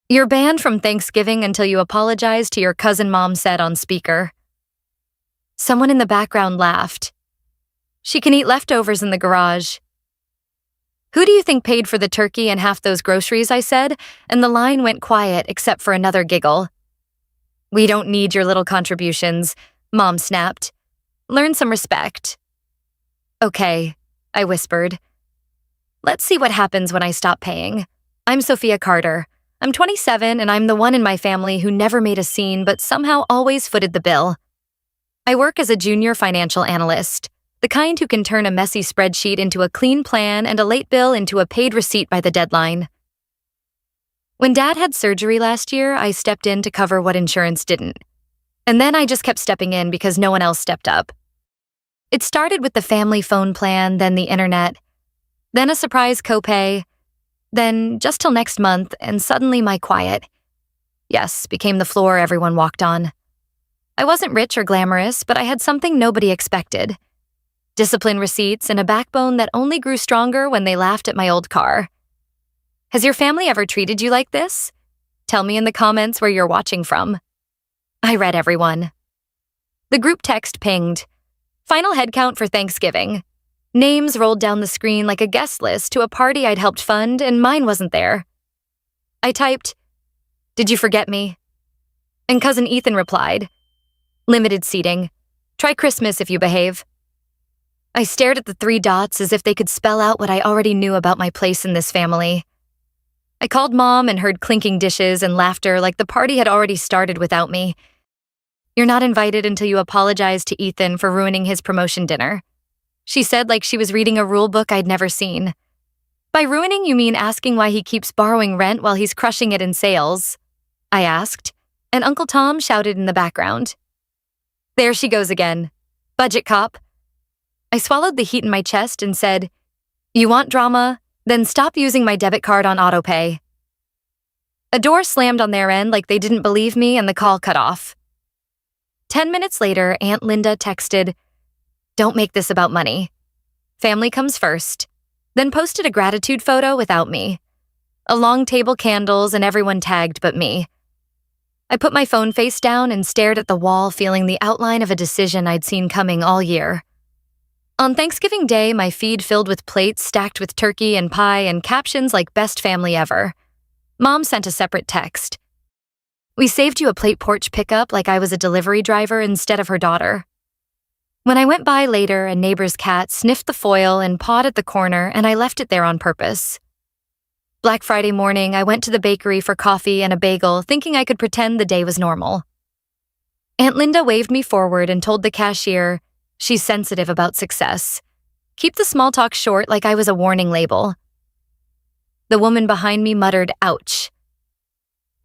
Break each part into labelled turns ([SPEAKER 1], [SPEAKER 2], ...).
[SPEAKER 1] You're banned from Thanksgiving until you apologize to your cousin, Mom said on speaker. Someone in the background laughed. She can eat leftovers in the garage. Who do you think paid for the turkey and half those groceries, I said, and the line went quiet except for another giggle. We don't need your little contributions, Mom snapped. Learn some respect. Okay, I whispered. Let's see what happens when I stop paying. I'm Sofia Carter. I'm 27 and I'm the one in my family who never made a scene but somehow always footed the bill. I work as a junior financial analyst, the kind who can turn a messy spreadsheet into a clean plan and a late bill into a paid receipt by the deadline. When Dad had surgery last year, I stepped in to cover what insurance didn't. And then I just kept stepping in because no one else stepped up. It started with the family phone plan, then the internet, then a surprise copay, then just till next month, and suddenly my quiet, yes, became the floor everyone walked on. I wasn't rich or glamorous, but I had something nobody expected. Discipline receipts and a backbone that only grew stronger when they laughed at my old car. Has your family ever treated you like this? Tell me in the comments where you're watching from. I read everyone. The group text pinged. Final headcount for Thanksgiving. Names rolled down the screen like a guest list to a party I'd helped fund, and mine wasn't there. I typed, "Did you forget me?" And Cousin Ethan replied, "Limited seating. Try Christmas if you behave." I stared at the 3 dots as if they could spell out what I already knew about my place in this family. I called Mom and heard clinking dishes and laughter like the party had already started without me. "You're not invited until you apologize to Ethan for ruining his promotion dinner," she said like she was reading a rule book I'd never seen. "By ruining, you mean asking why he keeps borrowing rent while he's crushing it in sales?" I asked, and Uncle Tom shouted in the background. "There she goes again. Budget cop." I swallowed the heat in my chest and said, "You want drama? Then stop using my debit card on autopay." A door slammed on their end like they didn't believe me and the call cut off. 10 minutes later, Aunt Linda texted, "Don't make this about money. Family comes first," then posted a gratitude photo without me. A long table, candles, and everyone tagged but me. I put my phone face down and stared at the wall, feeling the outline of a decision I'd seen coming all year. On Thanksgiving Day, my feed filled with plates stacked with turkey and pie and captions like "best family ever." Mom sent a separate text. "We saved you a plate porch pickup like I was a delivery driver instead of her daughter." When I went by later, a neighbor's cat sniffed the foil and pawed at the corner, and I left it there on purpose. Black Friday morning, I went to the bakery for coffee and a bagel, thinking I could pretend the day was normal. Aunt Linda waved me forward and told the cashier, she's sensitive about success, keep the small talk short like I was a warning label. The woman behind me muttered, "Ouch."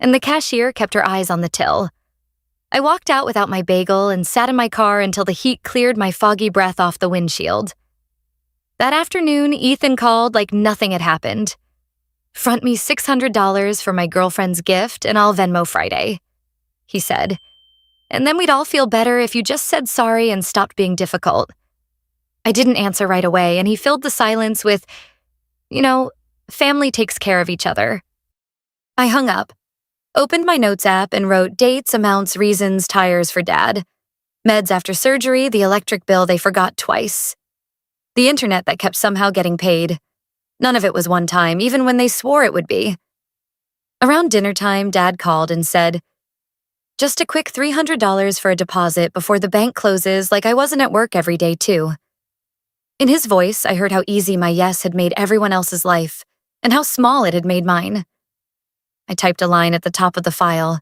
[SPEAKER 1] And the cashier kept her eyes on the till. I walked out without my bagel and sat in my car until the heat cleared my foggy breath off the windshield. That afternoon, Ethan called like nothing had happened. "Front me $600 for my girlfriend's gift and I'll Venmo Friday," he said. "And then we'd all feel better if you just said sorry and stopped being difficult." I didn't answer right away, and he filled the silence with, family takes care of each other. I hung up, opened my notes app, and wrote dates, amounts, reasons, tires for Dad. Meds after surgery, the electric bill they forgot twice. The internet that kept somehow getting paid. None of it was one time, even when they swore it would be. Around dinner time, Dad called and said, "Just a quick $300 for a deposit before the bank closes, like I wasn't at work every day, too." In his voice, I heard how easy my yes had made everyone else's life, and how small it had made mine. I typed a line at the top of the file.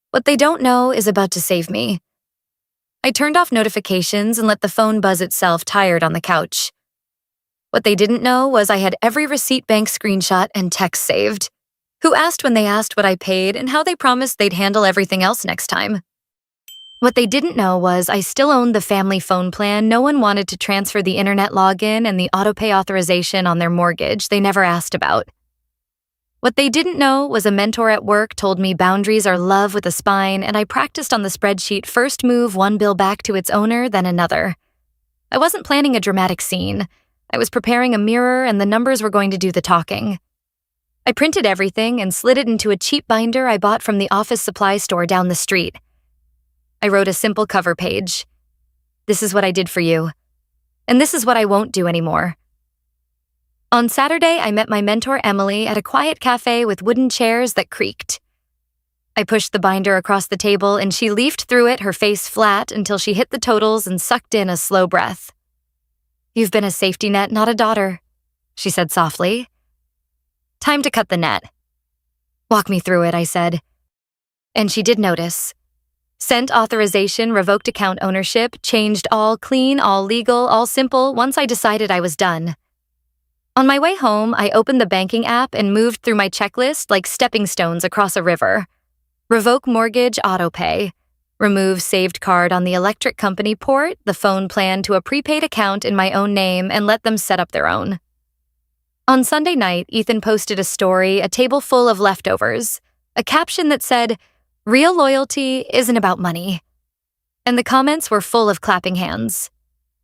[SPEAKER 1] "What they don't know is about to save me." I turned off notifications and let the phone buzz itself, tired on the couch. What they didn't know was I had every receipt, bank screenshot, and text saved. Who asked when they asked what I paid and how they promised they'd handle everything else next time. What they didn't know was I still owned the family phone plan no one wanted to transfer the internet login and the autopay authorization on their mortgage they never asked about. What they didn't know was a mentor at work told me boundaries are love with a spine, and I practiced on the spreadsheet first move one bill back to its owner, then another. I wasn't planning a dramatic scene. I was preparing a mirror, and the numbers were going to do the talking. I I printed everything and slid it into a cheap binder I bought from the office supply store down the street. I wrote a simple cover page. This is what I did for you, and this is what I won't do anymore. On Saturday, I met my mentor Emily at a quiet cafe with wooden chairs that creaked. I pushed the binder across the table and she leafed through it, her face flat, until she hit the totals and sucked in a slow breath. "You've been a safety net, not a daughter," she said softly. "Time to cut the net." "Walk me through it," I said. And she did notice. Sent authorization, revoked account ownership, changed all clean, all legal, all simple once I decided I was done. On my way home, I opened the banking app and moved through my checklist like stepping stones across a river. Revoke mortgage autopay. Remove saved card on the electric company port, the phone plan to a prepaid account in my own name, and let them set up their own. On Sunday night, Ethan posted a story, a table full of leftovers, a caption that said, "Real loyalty isn't about money." And the comments were full of clapping hands.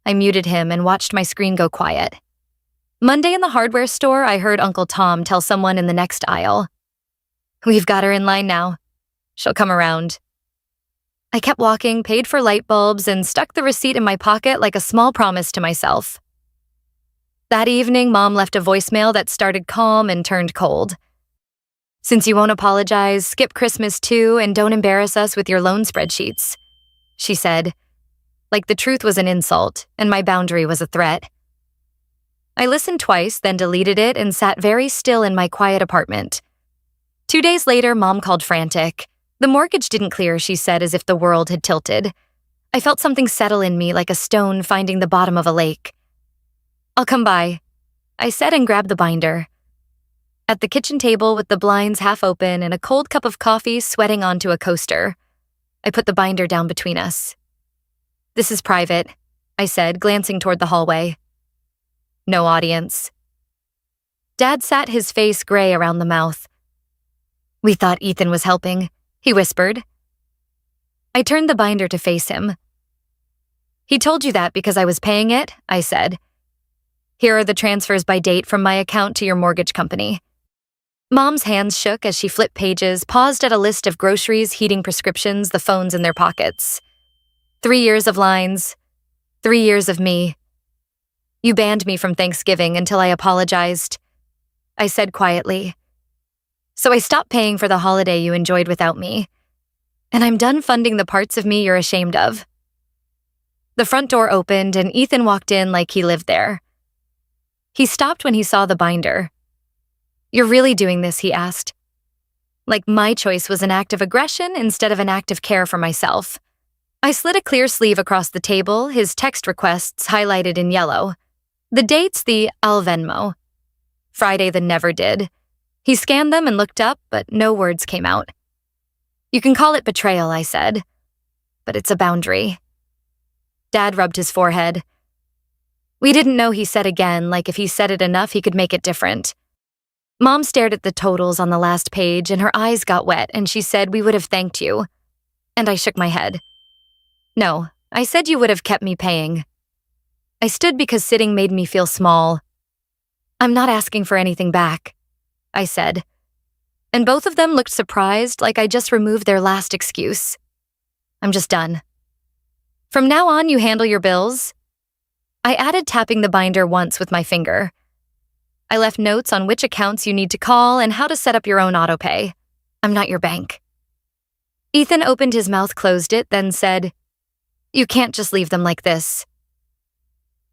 [SPEAKER 1] I muted him and watched my screen go quiet. Monday in the hardware store, I heard Uncle Tom tell someone in the next aisle, "We've got her in line now. She'll come around." I kept walking, paid for light bulbs, and stuck the receipt in my pocket like a small promise to myself. That evening, Mom left a voicemail that started calm and turned cold. "Since you won't apologize, skip Christmas too, and don't embarrass us with your loan spreadsheets," she said, like the truth was an insult and my boundary was a threat. I listened twice, then deleted it and sat very still in my quiet apartment. 2 days later, Mom called frantic. The mortgage didn't clear, she said, as if the world had tilted. I felt something settle in me like a stone finding the bottom of a lake. "I'll come by," I said and grabbed the binder. At the kitchen table with the blinds half open and a cold cup of coffee sweating onto a coaster, I put the binder down between us. "This is private," I said, glancing toward the hallway. No audience. Dad sat his face gray around the mouth. "We thought Ethan was helping," he whispered. I turned the binder to face him. "He told you that because I was paying it," I said. "Here are the transfers by date from my account to your mortgage company." Mom's hands shook as she flipped pages, paused at a list of groceries, heating prescriptions, the phones in their pockets. 3 years of lines. 3 years of me. "You banned me from Thanksgiving until I apologized," I said quietly. "So I stopped paying for the holiday you enjoyed without me. And I'm done funding the parts of me you're ashamed of." The front door opened and Ethan walked in like he lived there. He stopped when he saw the binder. "You're really doing this?" he asked. Like my choice was an act of aggression instead of an act of care for myself. I slid a clear sleeve across the table, his text requests highlighted in yellow. The dates, the "I'll Venmo." Friday, the "never did." He scanned them and looked up, but no words came out. "You can call it betrayal," I said, "but it's a boundary." Dad rubbed his forehead. "We didn't know," he said again, like if he said it enough he could make it different. Mom stared at the totals on the last page and her eyes got wet and she said, "We would have thanked you." And I shook my head. "No, I said you would have kept me paying." I stood because sitting made me feel small. "I'm not asking for anything back," I said. And both of them looked surprised, like I just removed their last excuse. "I'm just done. From now on, you handle your bills." I added tapping the binder once with my finger. I left notes on which accounts you need to call and how to set up your own autopay. "I'm not your bank." Ethan opened his mouth, closed it, then said, "You can't just leave them like this."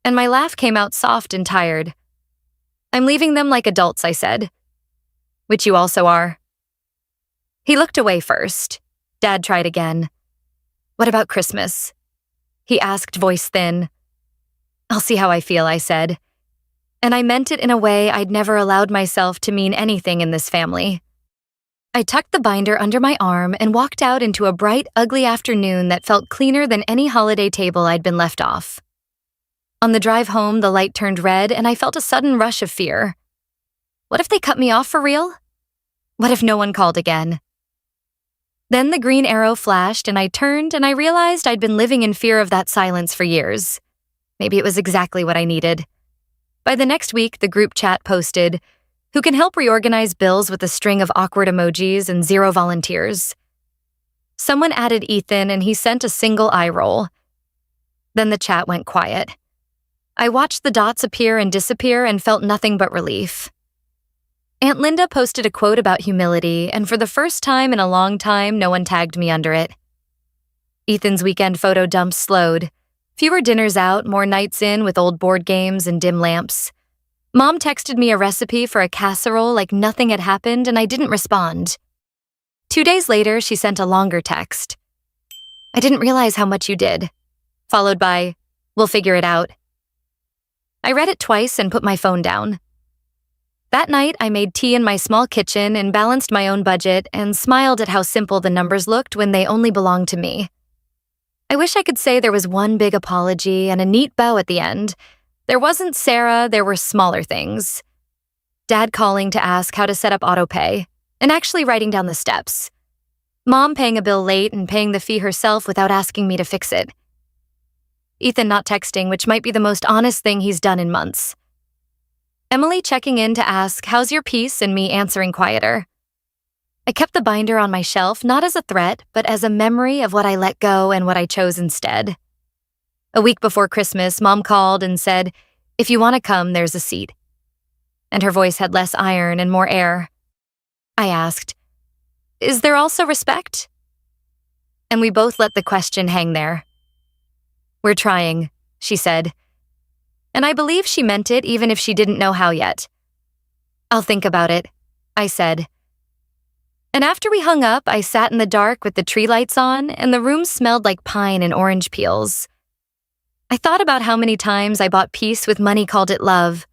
[SPEAKER 1] And my laugh came out soft and tired. "I'm leaving them like adults," I said. "Which you also are." He looked away first. Dad tried again. "What about Christmas?" he asked, voice thin. "I'll see how I feel," I said. And I meant it in a way I'd never allowed myself to mean anything in this family. I tucked the binder under my arm and walked out into a bright, ugly afternoon that felt cleaner than any holiday table I'd been left off. On the drive home, the light turned red and I felt a sudden rush of fear. What if they cut me off for real? What if no one called again? Then the green arrow flashed and I turned and I realized I'd been living in fear of that silence for years. Maybe it was exactly what I needed. By the next week, the group chat posted, who can help reorganize bills with a string of awkward emojis and 0 volunteers. Someone added Ethan and he sent a single eye roll. Then the chat went quiet. I watched the dots appear and disappear and felt nothing but relief. Aunt Linda posted a quote about humility, and for the first time in a long time, no one tagged me under it. Ethan's weekend photo dumps slowed. Fewer dinners out, more nights in with old board games and dim lamps. Mom texted me a recipe for a casserole like nothing had happened, and I didn't respond. 2 days later, she sent a longer text. I didn't realize how much you did. Followed by, we'll figure it out. I read it twice and put my phone down. That night, I made tea in my small kitchen and balanced my own budget and smiled at how simple the numbers looked when they only belonged to me. I wish I could say there was one big apology and a neat bow at the end. There wasn't Sarah, there were smaller things. Dad calling to ask how to set up autopay, and actually writing down the steps. Mom paying a bill late and paying the fee herself without asking me to fix it. Ethan not texting, which might be the most honest thing he's done in months. Emily checking in to ask, how's your piece, and me answering quieter. I kept the binder on my shelf, not as a threat, but as a memory of what I let go and what I chose instead. A week before Christmas, Mom called and said, if you want to come, there's a seat. And her voice had less iron and more air. I asked, is there also respect? And we both let the question hang there. We're trying, she said. And I believe she meant it even if she didn't know how yet. I'll think about it, I said. And after we hung up, I sat in the dark with the tree lights on, and the room smelled like pine and orange peels. I thought about how many times I bought peace with money, called it love.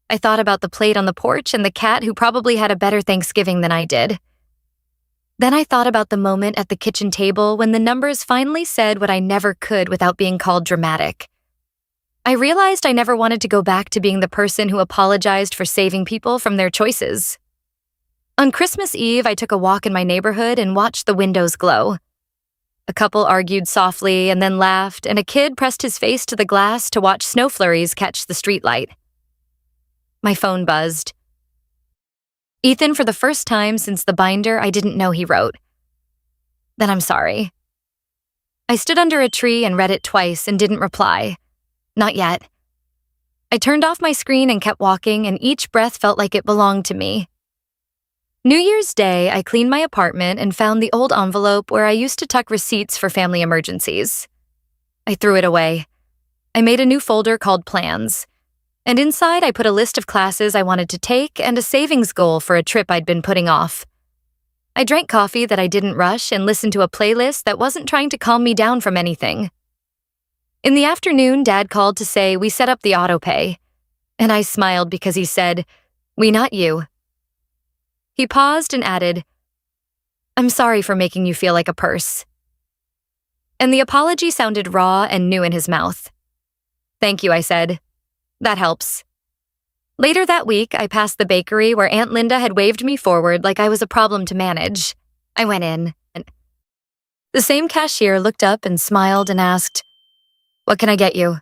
[SPEAKER 1] I thought about the plate on the porch and the cat who probably had a better Thanksgiving than I did. Then I thought about the moment at the kitchen table when the numbers finally said what I never could without being called dramatic. I realized I never wanted to go back to being the person who apologized for saving people from their choices. On Christmas Eve, I took a walk in my neighborhood and watched the windows glow. A couple argued softly and then laughed, and a kid pressed his face to the glass to watch snow flurries catch the streetlight. My phone buzzed. Ethan, for the first time since the binder I didn't know he wrote. Then I'm sorry. I stood under a tree and read it twice and didn't reply. Not yet. I turned off my screen and kept walking, and each breath felt like it belonged to me. New Year's Day, I cleaned my apartment and found the old envelope where I used to tuck receipts for family emergencies. I threw it away. I made a new folder called Plans, and inside I put a list of classes I wanted to take and a savings goal for a trip I'd been putting off. I drank coffee that I didn't rush and listened to a playlist that wasn't trying to calm me down from anything. In the afternoon, Dad called to say we set up the autopay, and I smiled because he said, "We, not you." He paused and added, "I'm sorry for making you feel like a purse." And the apology sounded raw and new in his mouth. "Thank you," I said. "That helps." Later that week, I passed the bakery where Aunt Linda had waved me forward like I was a problem to manage. I went in. The same cashier looked up and smiled and asked, "What can I get you?"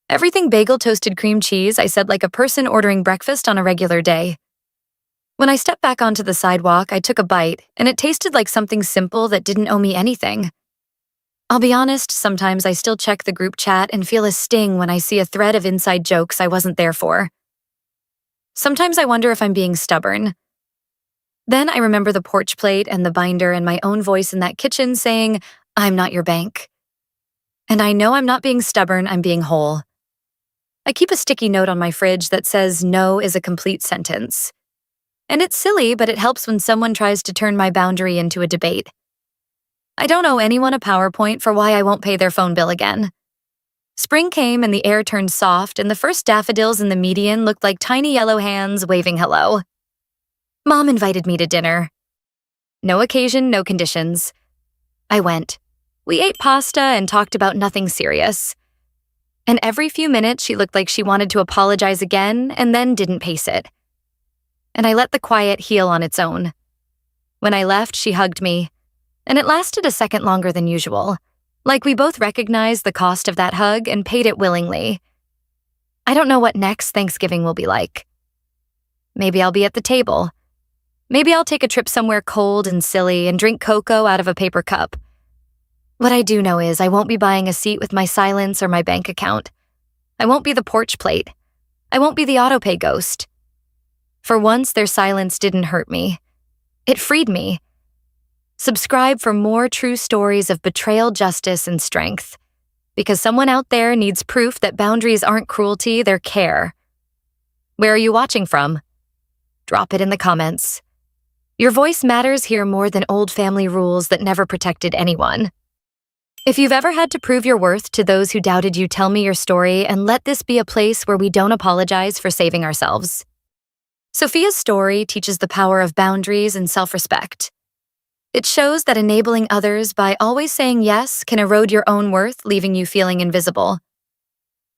[SPEAKER 1] "Everything bagel, toasted cream cheese," I said like a person ordering breakfast on a regular day. When I stepped back onto the sidewalk, I took a bite, and it tasted like something simple that didn't owe me anything. I'll be honest, sometimes I still check the group chat and feel a sting when I see a thread of inside jokes I wasn't there for. Sometimes I wonder if I'm being stubborn. Then I remember the porch plate and the binder and my own voice in that kitchen saying, "I'm not your bank." And I know I'm not being stubborn, I'm being whole. I keep a sticky note on my fridge that says no is a complete sentence. And it's silly, but it helps when someone tries to turn my boundary into a debate. I don't owe anyone a PowerPoint for why I won't pay their phone bill again. Spring came and the air turned soft, and the first daffodils in the median looked like tiny yellow hands waving hello. Mom invited me to dinner. No occasion, no conditions. I went. We ate pasta and talked about nothing serious. And every few minutes she looked like she wanted to apologize again and then didn't pace it. And I let the quiet heal on its own. When I left, she hugged me, and it lasted a second longer than usual, like we both recognized the cost of that hug and paid it willingly. I don't know what next Thanksgiving will be like. Maybe I'll be at the table. Maybe I'll take a trip somewhere cold and silly and drink cocoa out of a paper cup. What I do know is I won't be buying a seat with my silence or my bank account. I won't be the porch plate. I won't be the autopay ghost. For once, their silence didn't hurt me. It freed me. Subscribe for more true stories of betrayal, justice, and strength. Because someone out there needs proof that boundaries aren't cruelty, they're care. Where are you watching from? Drop it in the comments. Your voice matters here more than old family rules that never protected anyone. If you've ever had to prove your worth to those who doubted you, tell me your story and let this be a place where we don't apologize for saving ourselves. Sofia's story teaches the power of boundaries and self-respect. It shows that enabling others by always saying yes can erode your own worth, leaving you feeling invisible.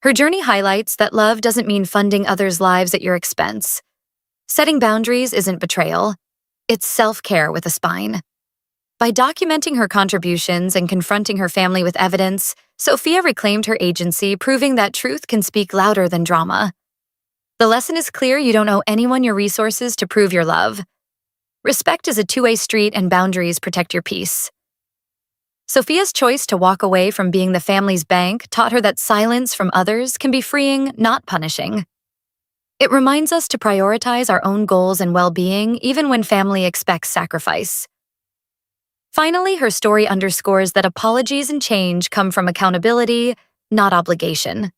[SPEAKER 1] Her journey highlights that love doesn't mean funding others' lives at your expense. Setting boundaries isn't betrayal. It's self-care with a spine. By documenting her contributions and confronting her family with evidence, Sofia reclaimed her agency, proving that truth can speak louder than drama. The lesson is clear: you don't owe anyone your resources to prove your love. Respect is a two-way street, and boundaries protect your peace. Sofia's choice to walk away from being the family's bank taught her that silence from others can be freeing, not punishing. It reminds us to prioritize our own goals and well-being, even when family expects sacrifice. Finally, her story underscores that apologies and change come from accountability, not obligation.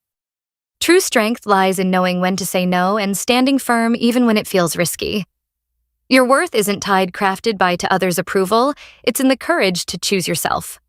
[SPEAKER 1] True strength lies in knowing when to say no and standing firm even when it feels risky. Your worth isn't crafted by to others' approval, it's in the courage to choose yourself.